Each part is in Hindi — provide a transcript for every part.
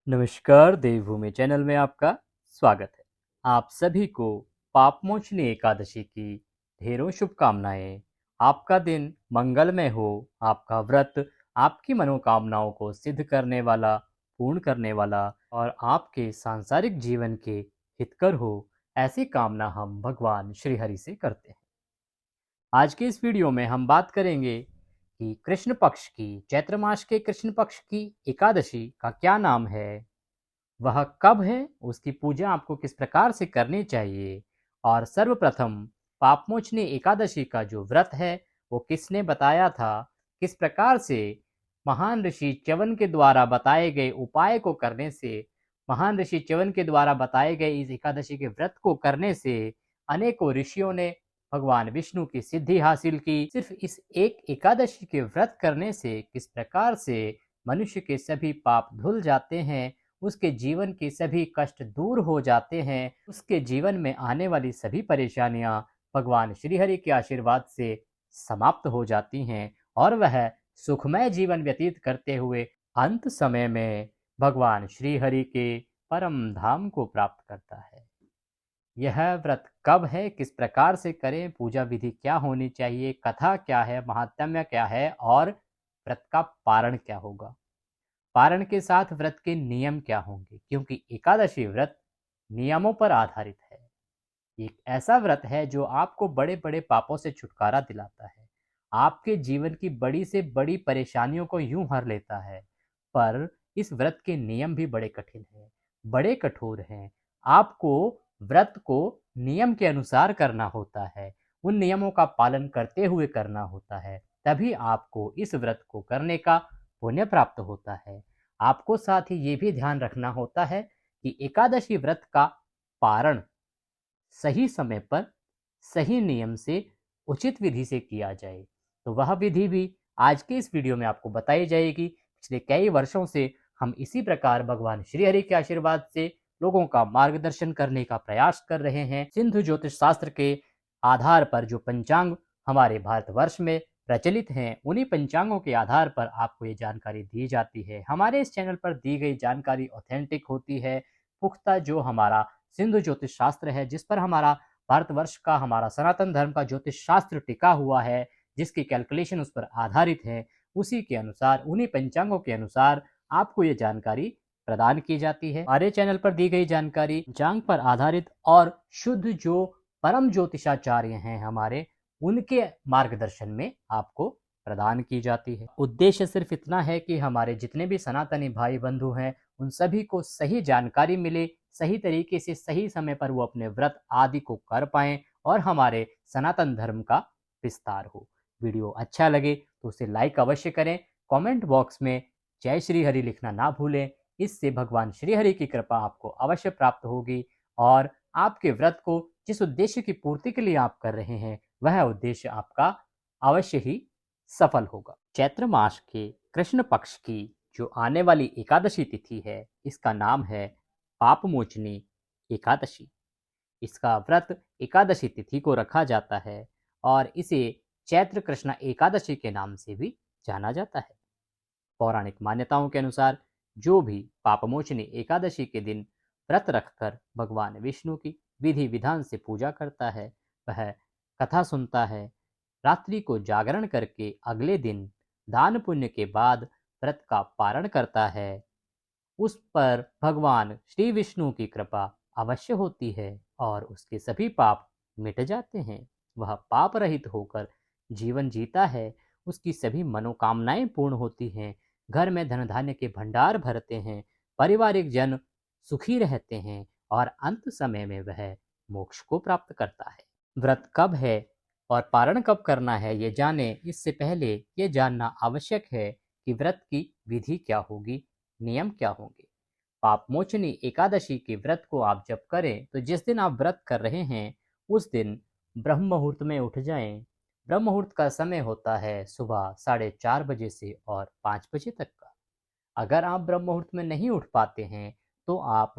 नमस्कार, देवभूमि चैनल में आपका स्वागत है। आप सभी को पापमोचनी एकादशी की ढेरों शुभकामनाएं। आपका दिन मंगलमय हो। आपका व्रत आपकी मनोकामनाओं को सिद्ध करने वाला, पूर्ण करने वाला और आपके सांसारिक जीवन के हितकर हो, ऐसी कामना हम भगवान श्री हरि से करते हैं। आज के इस वीडियो में हम बात करेंगे कि कृष्ण पक्ष की, चैत्र मास के कृष्ण पक्ष की एकादशी का क्या नाम है, वह कब है, उसकी पूजा आपको किस प्रकार से करनी चाहिए, और सर्वप्रथम पापमोचनी एकादशी का जो व्रत है वो किसने बताया था, किस प्रकार से महान ऋषि च्यवन के द्वारा बताए गए उपाय को करने से, महान ऋषि च्यवन के द्वारा बताए गए इस एकादशी के व्रत को करने से अनेकों ऋषियों ने भगवान विष्णु की सिद्धि हासिल की। सिर्फ इस एक एकादशी के व्रत करने से किस प्रकार से मनुष्य के सभी पाप धुल जाते हैं, उसके जीवन के सभी कष्ट दूर हो जाते हैं, उसके जीवन में आने वाली सभी परेशानियां भगवान श्रीहरि के आशीर्वाद से समाप्त हो जाती हैं और वह सुखमय जीवन व्यतीत करते हुए अंत समय में भगवान श्रीहरि के परम धाम को प्राप्त करता है। यह व्रत कब है, किस प्रकार से करें, पूजा विधि क्या होनी चाहिए, कथा क्या है, महात्म्य क्या है और व्रत का पारण क्या होगा, पारण के साथ व्रत के नियम क्या होंगे, क्योंकि एकादशी व्रत नियमों पर आधारित है। एक ऐसा व्रत है जो आपको बड़े बड़े पापों से छुटकारा दिलाता है, आपके जीवन की बड़ी से बड़ी परेशानियों को यूं हर लेता है। पर इस व्रत के नियम भी बड़े कठिन हैं, बड़े कठोर हैं। आपको व्रत को नियम के अनुसार करना होता है, उन नियमों का पालन करते हुए करना होता है, तभी आपको इस व्रत को करने का पुण्य प्राप्त होता है। आपको साथ ही ये भी ध्यान रखना होता है कि एकादशी व्रत का पारण सही समय पर, सही नियम से, उचित विधि से किया जाए। तो वह विधि भी आज के इस वीडियो में आपको बताई जाएगी। पिछले कई वर्षों से हम इसी प्रकार भगवान श्री हरि के आशीर्वाद से लोगों का मार्गदर्शन करने का प्रयास कर रहे हैं। सिंधु ज्योतिष शास्त्र के आधार पर जो पंचांग हमारे भारतवर्ष में प्रचलित हैं, उन्हीं पंचांगों के आधार पर आपको ये जानकारी दी जाती है। हमारे इस चैनल पर दी गई जानकारी ऑथेंटिक होती है, पुख्ता। जो हमारा सिंधु ज्योतिष शास्त्र है, जिस पर हमारा भारतवर्ष का, हमारा सनातन धर्म का ज्योतिष शास्त्र टिका हुआ है, जिसकी कैलकुलेशन उस पर आधारित है, उसी के अनुसार, उन्हीं पंचांगों के अनुसार आपको ये जानकारी प्रदान की जाती है। हमारे चैनल पर दी गई जानकारी पंचांग पर आधारित और शुद्ध जो परम ज्योतिषाचार्य हैं हमारे, उनके मार्गदर्शन में आपको प्रदान की जाती है। उद्देश्य सिर्फ इतना है कि हमारे जितने भी सनातनी भाई बंधु हैं, उन सभी को सही जानकारी मिले, सही तरीके से सही समय पर वो अपने व्रत आदि को कर पाएं और हमारे सनातन धर्म का विस्तार हो। वीडियो अच्छा लगे तो उसे लाइक अवश्य करें। कमेंट बॉक्स में जय श्री हरि लिखना ना भूलें। इससे भगवान श्री हरि की कृपा आपको अवश्य प्राप्त होगी और आपके व्रत को जिस उद्देश्य की पूर्ति के लिए आप कर रहे हैं, वह उद्देश्य आपका अवश्य ही सफल होगा। चैत्र मास के कृष्ण पक्ष की जो आने वाली एकादशी तिथि है, इसका नाम है पापमोचनी एकादशी। इसका व्रत एकादशी तिथि को रखा जाता है और इसे चैत्र कृष्ण एकादशी के नाम से भी जाना जाता है। पौराणिक मान्यताओं के अनुसार जो भी पापमोचनी एकादशी के दिन व्रत रखकर भगवान विष्णु की विधि विधान से पूजा करता है, वह कथा सुनता है, रात्रि को जागरण करके अगले दिन दान पुण्य के बाद व्रत का पारण करता है, उस पर भगवान श्री विष्णु की कृपा अवश्य होती है और उसके सभी पाप मिट जाते हैं। वह पाप रहित होकर जीवन जीता है, उसकी सभी मनोकामनाएं पूर्ण होती हैं, घर में धन धान्य के भंडार भरते हैं, पारिवारिक जन सुखी रहते हैं और अंत समय में वह मोक्ष को प्राप्त करता है। व्रत कब है और पारण कब करना है ये जाने, इससे पहले ये जानना आवश्यक है कि व्रत की विधि क्या होगी, नियम क्या होंगे। पापमोचनी एकादशी के व्रत को आप जब करें तो जिस दिन आप व्रत कर रहे हैं उस दिन ब्रह्म मुहूर्त में उठ जाएं। ब्रह्म मुहूर्त का समय होता है सुबह 4:30 से और 5 बजे तक का। अगर आप ब्रह्म मुहूर्त में नहीं उठ पाते हैं तो आप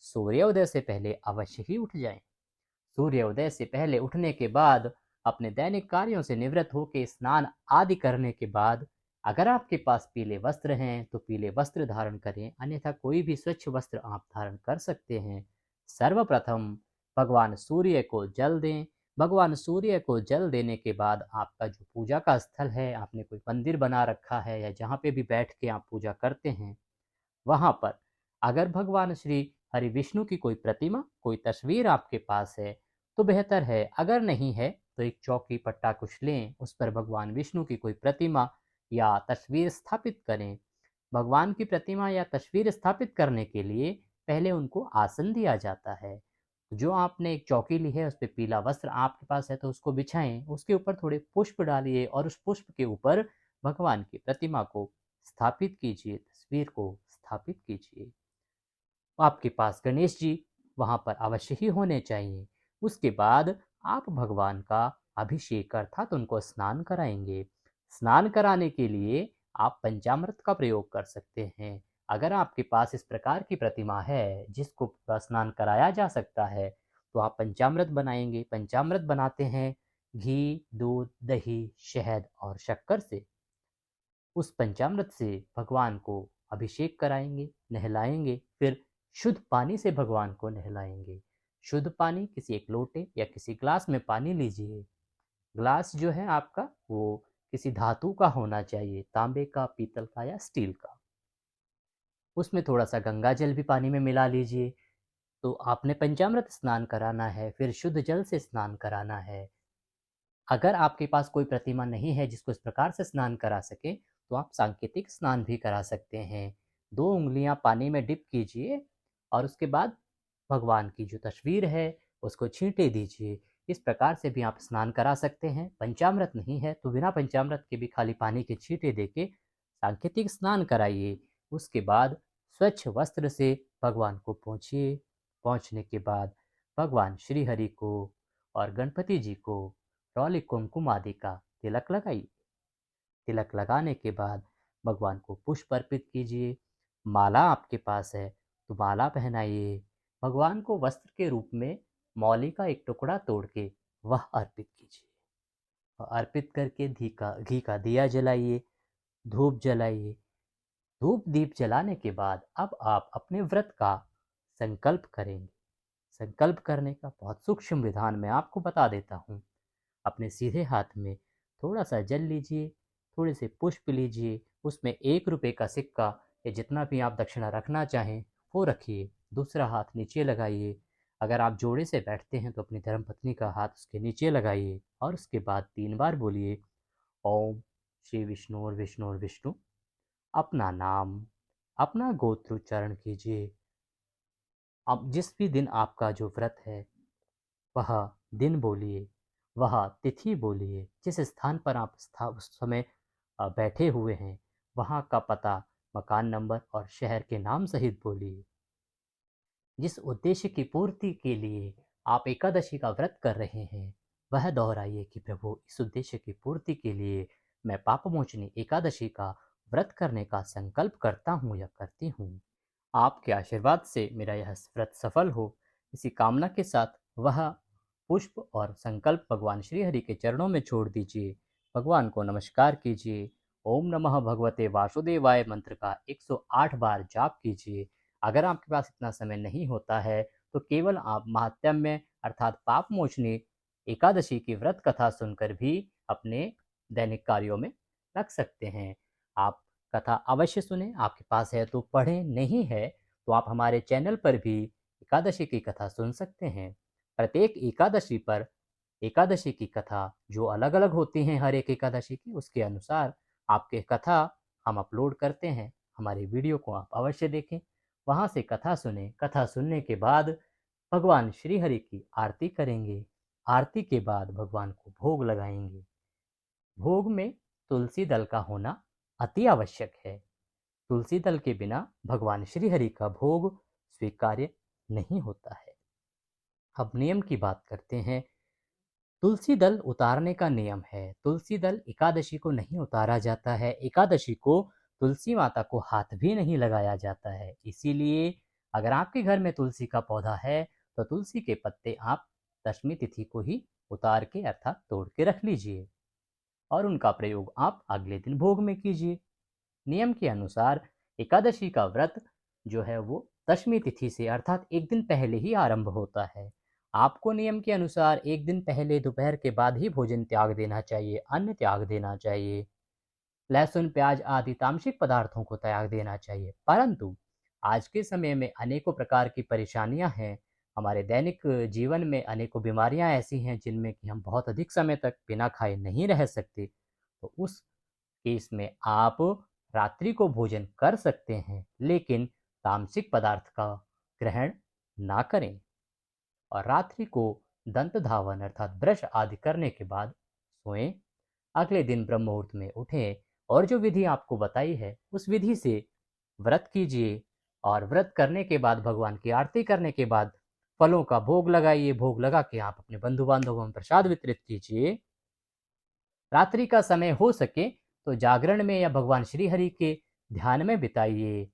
सूर्योदय से पहले अवश्य ही उठ जाएं। सूर्योदय से पहले उठने के बाद अपने दैनिक कार्यों से निवृत्त होकर स्नान आदि करने के बाद अगर आपके पास पीले वस्त्र हैं तो पीले वस्त्र धारण करें, अन्यथा कोई भी स्वच्छ वस्त्र आप धारण कर सकते हैं। सर्वप्रथम भगवान सूर्य को जल दें। भगवान सूर्य को जल देने के बाद आपका जो पूजा का स्थल है, आपने कोई मंदिर बना रखा है या जहाँ पे भी बैठ के आप पूजा करते हैं, वहाँ पर अगर भगवान श्री हरि विष्णु की कोई प्रतिमा, कोई तस्वीर आपके पास है तो बेहतर है। अगर नहीं है तो एक चौकी पट्टा कुछ लें, उस पर भगवान विष्णु की कोई प्रतिमा या तस्वीर स्थापित करें। भगवान की प्रतिमा या तस्वीर स्थापित करने के लिए पहले उनको आसन दिया जाता है। जो आपने एक चौकी ली है उस पे पीला वस्त्र आपके पास है तो उसको बिछाएं, उसके ऊपर थोड़े पुष्प डालिए और उस पुष्प के ऊपर भगवान की प्रतिमा को स्थापित कीजिए, तस्वीर को स्थापित कीजिए। आपके पास गणेश जी वहाँ पर अवश्य ही होने चाहिए। उसके बाद आप भगवान का अभिषेक अर्थात उनको स्नान कराएंगे। स्नान कराने के लिए आप पंचामृत का प्रयोग कर सकते हैं। अगर आपके पास इस प्रकार की प्रतिमा है जिसको स्नान कराया जा सकता है तो आप पंचामृत बनाएंगे। पंचामृत बनाते हैं घी, दूध, दही, शहद और शक्कर से। उस पंचामृत से भगवान को अभिषेक कराएंगे, नहलाएंगे, फिर शुद्ध पानी से भगवान को नहलाएंगे। शुद्ध पानी किसी एक लोटे या किसी ग्लास में पानी लीजिए। ग्लास जो है आपका वो किसी धातु का होना चाहिए, तांबे का, पीतल का या स्टील का। उसमें थोड़ा सा गंगा जल भी पानी में मिला लीजिए। तो आपने पंचामृत स्नान कराना है, फिर शुद्ध जल से स्नान कराना है। अगर आपके पास कोई प्रतिमा नहीं है जिसको इस प्रकार से स्नान करा सके तो आप सांकेतिक स्नान भी करा सकते हैं। 2 उंगलियां पानी में डिप कीजिए और उसके बाद भगवान की जो तस्वीर है उसको छींटे दीजिए। इस प्रकार से भी आप स्नान करा सकते हैं। पंचामृत नहीं है तो बिना पंचामृत के भी खाली पानी के छींटे देके सांकेतिक स्नान कराइए। उसके बाद स्वच्छ वस्त्र से भगवान को पोंछिए। पहुँचने के बाद भगवान श्री हरि को और गणपति जी को रौली कुमकुम आदि का तिलक लगाइए। तिलक लगाने के बाद भगवान को पुष्प अर्पित कीजिए। माला आपके पास है तो माला पहनाइए। भगवान को वस्त्र के रूप में मौली का एक टुकड़ा तोड़ के वह अर्पित कीजिए। अर्पित करके घी का दिया जलाइए, धूप जलाइए। धूप दीप जलाने के बाद अब आप अपने व्रत का संकल्प करेंगे। संकल्प करने का बहुत सूक्ष्म विधान मैं आपको बता देता हूँ। अपने सीधे हाथ में थोड़ा सा जल लीजिए, थोड़े से पुष्प लीजिए, उसमें 1 रुपये का सिक्का या जितना भी आप दक्षिणा रखना चाहें वो रखिए। दूसरा हाथ नीचे लगाइए। अगर आप जोड़े से बैठते हैं तो अपनी धर्मपत्नी का हाथ उसके नीचे लगाइए और उसके बाद 3 बार बोलिए ओम श्री विष्णु और विष्णु और विष्णु। अपना नाम, अपना गोत्र उच्चारण कीजिए। अब जिस भी दिन आपका जो व्रत है वह दिन बोलिए, वह तिथि बोलिए, जिस स्थान पर आप उस समय बैठे हुए हैं वहाँ का पता, मकान नंबर और शहर के नाम सहित बोलिए। जिस उद्देश्य की पूर्ति के लिए आप एकादशी का व्रत कर रहे हैं वह दोहराइए कि प्रभु इस उद्देश्य की पूर्ति के लिए मैं पापमोचनी एकादशी का व्रत करने का संकल्प करता हूँ या करती हूँ। आपके आशीर्वाद से मेरा यह व्रत सफल हो, इसी कामना के साथ वह पुष्प और संकल्प भगवान श्री हरि के चरणों में छोड़ दीजिए। भगवान को नमस्कार कीजिए। ओम नमः भगवते वासुदेवाय मंत्र का 108 बार जाप कीजिए। अगर आपके पास इतना समय नहीं होता है तो केवल आप महात्म्य अर्थात पाप मोचनी एकादशी की व्रत कथा सुनकर भी अपने दैनिक कार्यों में रख सकते हैं। आप कथा अवश्य सुने, आपके पास है तो पढ़ें, नहीं है तो आप हमारे चैनल पर भी एकादशी की कथा सुन सकते हैं। प्रत्येक एकादशी पर एकादशी की कथा जो अलग अलग होती हैं हर एक एकादशी की, उसके अनुसार आपके कथा हम अपलोड करते हैं। हमारे वीडियो को आप अवश्य देखें, वहाँ से कथा सुने। कथा सुनने के बाद भगवान श्री हरि की आरती करेंगे। आरती के बाद भगवान को भोग लगाएंगे। भोग में तुलसी दल का होना अति आवश्यक है। तुलसी दल के बिना भगवान श्री हरि का भोग स्वीकार्य नहीं होता है। अब नियम की बात करते हैं। तुलसी दल उतारने का नियम है। तुलसी दल एकादशी को नहीं उतारा जाता है। एकादशी को तुलसी माता को हाथ भी नहीं लगाया जाता है। इसीलिए अगर आपके घर में तुलसी का पौधा है तो तुलसी के पत्ते आप दशमी तिथि को ही उतार के अर्थात तोड़ के रख लीजिए। और उनका प्रयोग आप अगले दिन भोग में कीजिए। नियम के अनुसार एकादशी का व्रत जो है वो दशमी तिथि से अर्थात एक दिन पहले ही आरंभ होता है। आपको नियम के अनुसार एक दिन पहले दोपहर के बाद ही भोजन त्याग देना चाहिए, अन्न त्याग देना चाहिए, लहसुन प्याज आदि तामसिक पदार्थों को त्याग देना चाहिए। परंतु आज के समय में अनेकों प्रकार की परेशानियां हैं, हमारे दैनिक जीवन में अनेकों बीमारियां ऐसी हैं जिनमें कि हम बहुत अधिक समय तक बिना खाए नहीं रह सकते। तो उस केस में आप रात्रि को भोजन कर सकते हैं, लेकिन तामसिक पदार्थ का ग्रहण ना करें। और रात्रि को दंत धावन अर्थात ब्रश आदि करने के बाद सोएं। अगले दिन ब्रह्म मुहूर्त में उठें और जो विधि आपको बताई है उस विधि से व्रत कीजिए। और व्रत करने के बाद भगवान की आरती करने के बाद फलों का भोग लगाइए। भोग लगा के आप अपने बंधु बांधवों में प्रसाद वितरित कीजिए। रात्रि का समय हो सके तो जागरण में या भगवान श्री हरि के ध्यान में बिताइए।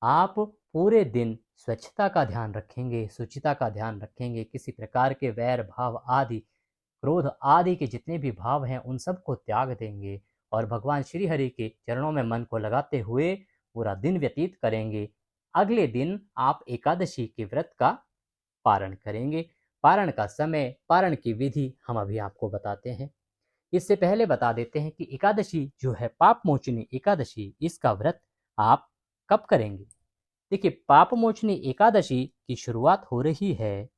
आप पूरे दिन स्वच्छता का ध्यान रखेंगे, शुचिता का ध्यान रखेंगे, किसी प्रकार के वैर भाव आदि, क्रोध आदि के जितने भी भाव हैं उन सब को त्याग देंगे और भगवान श्री हरि के चरणों में मन को लगाते हुए पूरा दिन व्यतीत करेंगे। अगले दिन आप एकादशी के व्रत का पारण करेंगे। पारण का समय, पारण की विधि हम अभी आपको बताते हैं। इससे पहले बता देते हैं कि एकादशी जो है पाप मोचनी एकादशी, इसका व्रत आप कब करेंगे। देखिए, पाप मोचनी एकादशी की शुरुआत हो रही है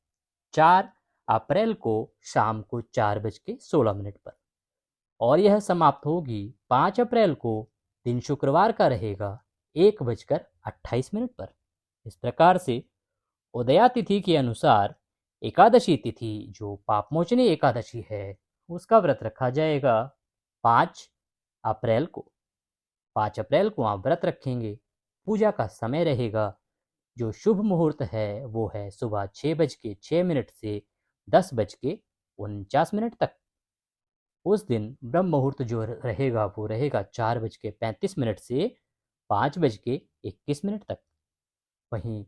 4 अप्रैल को शाम को 4:16 पर और यह समाप्त होगी 5 अप्रैल को, दिन शुक्रवार का रहेगा, 1:28 पर। इस प्रकार से उदया तिथि के अनुसार एकादशी तिथि जो पापमोचनी एकादशी है उसका व्रत रखा जाएगा 5 अप्रैल को। 5 अप्रैल को आप व्रत रखेंगे। पूजा का समय रहेगा, जो शुभ मुहूर्त है वो है सुबह 6:06 से 10:49 तक। उस दिन ब्रह्म मुहूर्त जो रहेगा वो रहेगा 4:35 से 5:21 तक। वहीं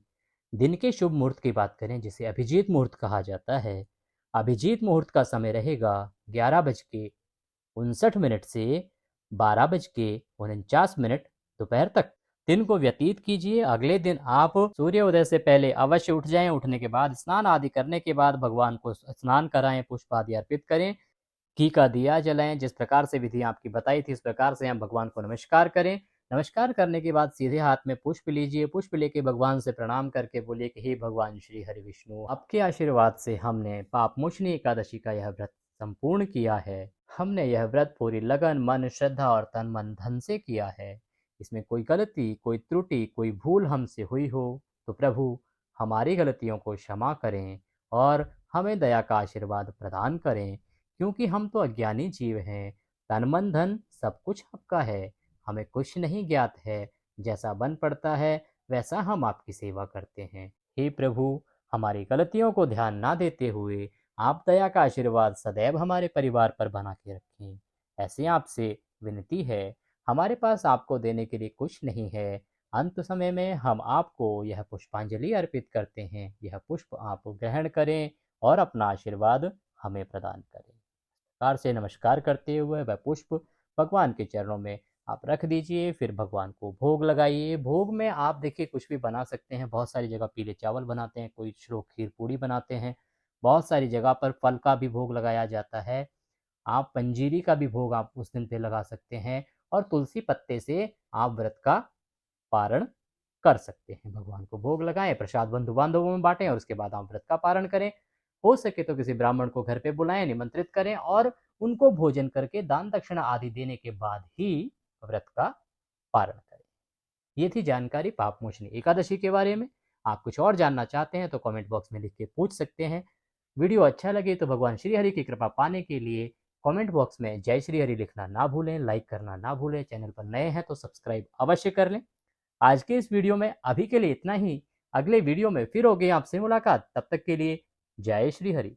दिन के शुभ मुहूर्त की बात करें जिसे अभिजीत मुहूर्त कहा जाता है, अभिजीत मुहूर्त का समय रहेगा 11:59 से 12:49 दोपहर तक। दिन को व्यतीत कीजिए। अगले दिन आप सूर्योदय से पहले अवश्य उठ जाएं। उठने के बाद स्नान आदि करने के बाद भगवान को स्नान कराएं, पुष्प आदि अर्पित करें, घी का दिया जलाएं। जिस प्रकार से विधि आपकी बताई थी इस प्रकार से हम भगवान को नमस्कार करें। नमस्कार करने के बाद सीधे हाथ में पुष्प लीजिए। पुष्प लेके भगवान से प्रणाम करके बोलिए कि हे भगवान श्री हरि विष्णु, आपके आशीर्वाद से हमने पापमोचनी एकादशी का यह व्रत संपूर्ण किया है। हमने यह व्रत पूरी लगन, मन, श्रद्धा और तन मन धन से किया है। इसमें कोई गलती, कोई त्रुटि, कोई भूल हमसे हुई हो तो प्रभु हमारी गलतियों को क्षमा करें और हमें दया का आशीर्वाद प्रदान करें, क्योंकि हम तो अज्ञानी जीव हैं। तन मन धन सब कुछ आपका है, हमें कुछ नहीं ज्ञात है। जैसा बन पड़ता है वैसा हम आपकी सेवा करते हैं। हे प्रभु, हमारी गलतियों को ध्यान ना देते हुए आप दया का आशीर्वाद सदैव हमारे परिवार पर बना के रखें। ऐसे आपसे विनती है। हमारे पास आपको देने के लिए कुछ नहीं है। अंत समय में हम आपको यह पुष्पांजलि अर्पित करते हैं। यह पुष्प आप ग्रहण करें और अपना आशीर्वाद हमें प्रदान करें। कार से नमस्कार करते हुए वह पुष्प भगवान के चरणों में आप रख दीजिए। फिर भगवान को भोग लगाइए। भोग में आप देखिए कुछ भी बना सकते हैं। बहुत सारी जगह पीले चावल बनाते हैं, कोई श्लोक खीर पूड़ी बनाते हैं, बहुत सारी जगह पर फल का भी भोग लगाया जाता है। आप पंजीरी का भी भोग आप उस दिन पे लगा सकते हैं और तुलसी पत्ते से आप व्रत का पारण कर सकते हैं। भगवान को भोग लगाएं, प्रसाद बंधु बांधवों में बांटें और उसके बाद आप व्रत का पारण करें। हो सके तो किसी ब्राह्मण को घर पे बुलाएं, निमंत्रित करें और उनको भोजन करके दान दक्षिणा आदि देने के बाद ही व्रत का पारण करें। ये थी जानकारी पापमोचनी एकादशी के बारे में। आप कुछ और जानना चाहते हैं तो कमेंट बॉक्स में लिख के पूछ सकते हैं। वीडियो अच्छा लगे तो भगवान श्री हरि की कृपा पाने के लिए कमेंट बॉक्स में जय श्री हरि लिखना ना भूलें, लाइक करना ना भूलें। चैनल पर नए हैं तो सब्सक्राइब अवश्य कर लें। आज के इस वीडियो में अभी के लिए इतना ही। अगले वीडियो में फिर होगी आपसे मुलाकात। तब तक के लिए जय श्री हरि।